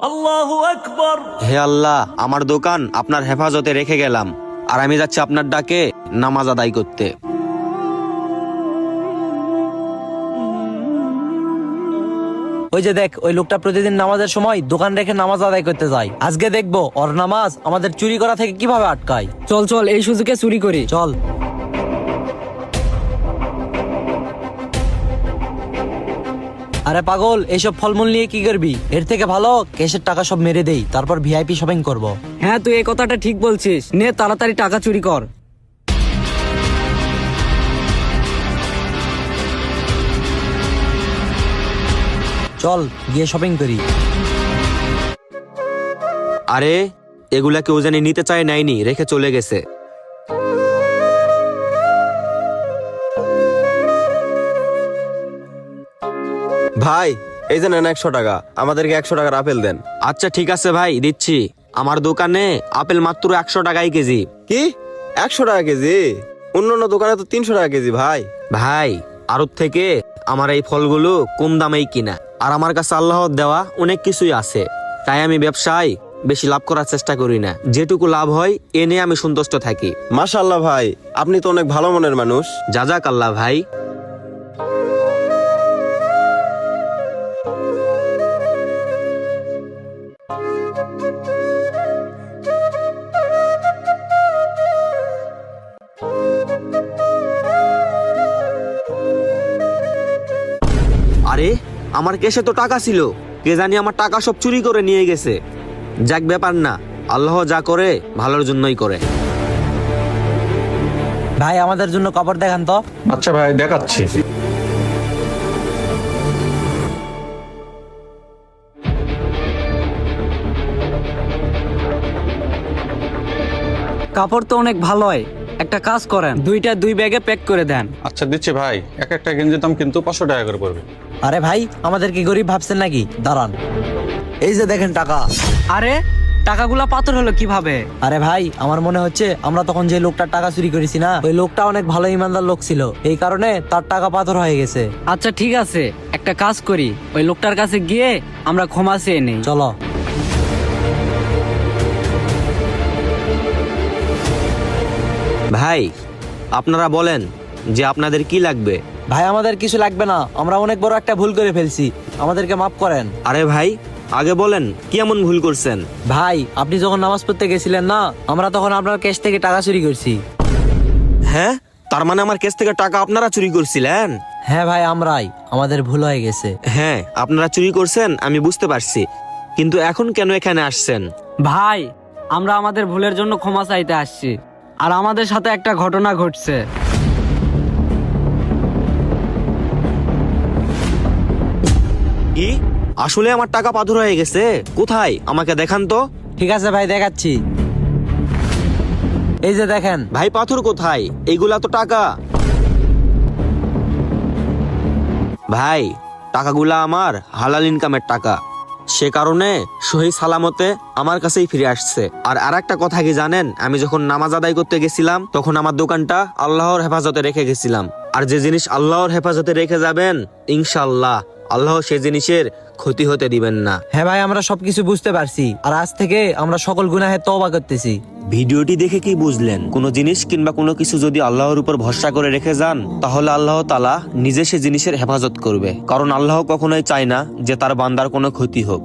আল্লাহু আকবার। হে আল্লাহ, আমার দোকান আপনার হেফাজতে রেখে গেলাম, আর আমি যাচ্ছি আপনার ডাকে নামাজ আদায় করতে। ওই যে দেখ, ওই লোকটা প্রতিদিন নামাজের সময় দোকান রেখে নামাজ আদায় করতে যায়। আজকে দেখবো ওর নামাজ আমাদের চুরি করা থেকে কিভাবে আটকায়। চল চল, এই সুযোগে চুরি করি। চল। আরে পাগল, এইসব ফলমূল নিয়ে কি করবি? এর থেকে ভালো ক্যাশের টাকা সব মেরে দেই, তারপর ভিআইপি শপিং করব। হ্যাঁ, তুই এই কথাটা ঠিক বলছিস। নে তাড়াতাড়ি টাকা চুরি কর। চল গিয়ে শপিং করি। আরে এগুলা কেউ জানি নিতে চায়, নাইনি, রেখে চলে গেছে। ভাই, এই যে নেন 100 টাকা, আমাদেরকে 100 টাকার আপেল দেন। আচ্ছা ঠিক আছে ভাই, দিচ্ছি। আমার দোকানে আপেল মাত্র 100 টাকাই কেজি। কি 100 টাকা কেজি? অন্যান্য দোকানে তো 300 টাকা কেজি ভাই। ভাই, আড়ত থেকে আমার এই ফলগুলো কম দামেই কিনা, আর আমার কাছে আল্লাহর দেওয়া অনেক কিছুই আছে, তাই আমি ব্যবসায় বেশি লাভ করার চেষ্টা করি না। যেটুকু লাভ হয় এ নিয়ে আমি সন্তুষ্ট থাকি। মাশাআল্লাহ ভাই, আপনি তো অনেক ভালো মনের মানুষ। জাজাক আল্লাহ ভাই। আরে আমার কেসে তো টাকা ছিল, কে জানি আমার টাকা সব চুরি করে নিয়ে গেছে। যাক, ব্যাপার না, আল্লাহ যা করে ভালোর জন্যই করে। ভাই, আমাদের জন্য কাপড় দেখান তো। আচ্ছা ভাই, দেখাচ্ছি। কাপড় তো অনেক ভালো হয়। একটা কাজ করেন, দুইটা দুই ব্যাগে প্যাক করে দেন। আচ্ছা দিচ্ছি ভাই, এক একটা গেঞ্জির দাম কিন্তু 500 টাকা করে পড়বে। আরে ভাই, আমাদের কি গরিব ভাবছেন নাকি? দাঁড়ান, এই যে দেখেন টাকা। আরে টাকাগুলা পাথর হলো কিভাবে? আরে ভাই, আমার মনে হচ্ছে আমরা তখন যে লোকটার টাকা চুরি করেছি না, ওই লোকটা অনেক ভালো ইমানদার লোক ছিল, এই কারণে তার টাকা পাথর হয়ে গেছে। আচ্ছা ঠিক আছে, একটা কাজ করি, ওই লোকটার কাছে গিয়ে আমরা ক্ষমা চেয়ে নেই। চলো। ভাই, আপনারা বলেন যে আপনাদের কি লাগবে? ভাই, আমাদের কিছু লাগবে না, আমরা অনেক বড় একটা ভুল করে ফেলছি, আমাদেরকে মাফ করেন। আরে ভাই, আগে বলেন কি এমন ভুল করছেন? ভাই, আপনি যখন নামাজ পড়তে গেছিলেন না, আমরা তখন আপনার ক্যাশ থেকে টাকা চুরি করছি। হ্যাঁ, তার মানে আমার কেস থেকে টাকা আপনারা চুরি করছিলেন? হ্যাঁ ভাই, আমরাই, আমাদের ভুল হয়ে গেছে। হ্যাঁ, আপনারা চুরি করছেন আমি বুঝতে পারছি, কিন্তু এখন কেন এখানে আসছেন? ভাই, আমরা আমাদের ভুলের জন্য ক্ষমা চাইতে আসছি, আর আমাদের সাথে একটা ঘটনা ঘটছে। কি? আসলে আমার টাকা পাথর হয়ে গেছে? কোথায়? আমাকে দেখান তো। ঠিক আছে ভাই, দেখাচ্ছি। এই যে দেখেন। ভাই, পাথর কোথায়? এইগুলা তো টাকা। ভাই, টাকাগুলা আমার হালাল ইনকামের টাকা, সে কারণে সহি সালামতে আমার কাছেই ফিরে আসছে। আর আরেকটা কথা কি জানেন, আমি যখন নামাজ আদায় করতে গেছিলাম তখন আমার দোকানটা আল্লাহর হেফাজতে রেখে গেছিলাম, আর যে জিনিস আল্লাহর হেফাজতে রেখে যাবেন ইনশাআল্লাহ আল্লাহ সে জিনিসের ক্ষতি হতে দিবেন না। হ্যাঁ ভাই, আমরা সবকিছু বুঝতে পারছি, আর আজ থেকে আমরা সকল গুনাহে তওবা করতেছি। ভিডিওটি দেখে কি বুঝলেন? কোনো জিনিস কিংবা কোনো কিছু যদি আল্লাহর উপর ভরসা করে রেখে যান, তাহলে আল্লাহ তাআলা নিজে সে জিনিসের হেফাজত করবে, কারণ আল্লাহ কখনোই চায় না যে তার বান্দার কোনো ক্ষতি হোক।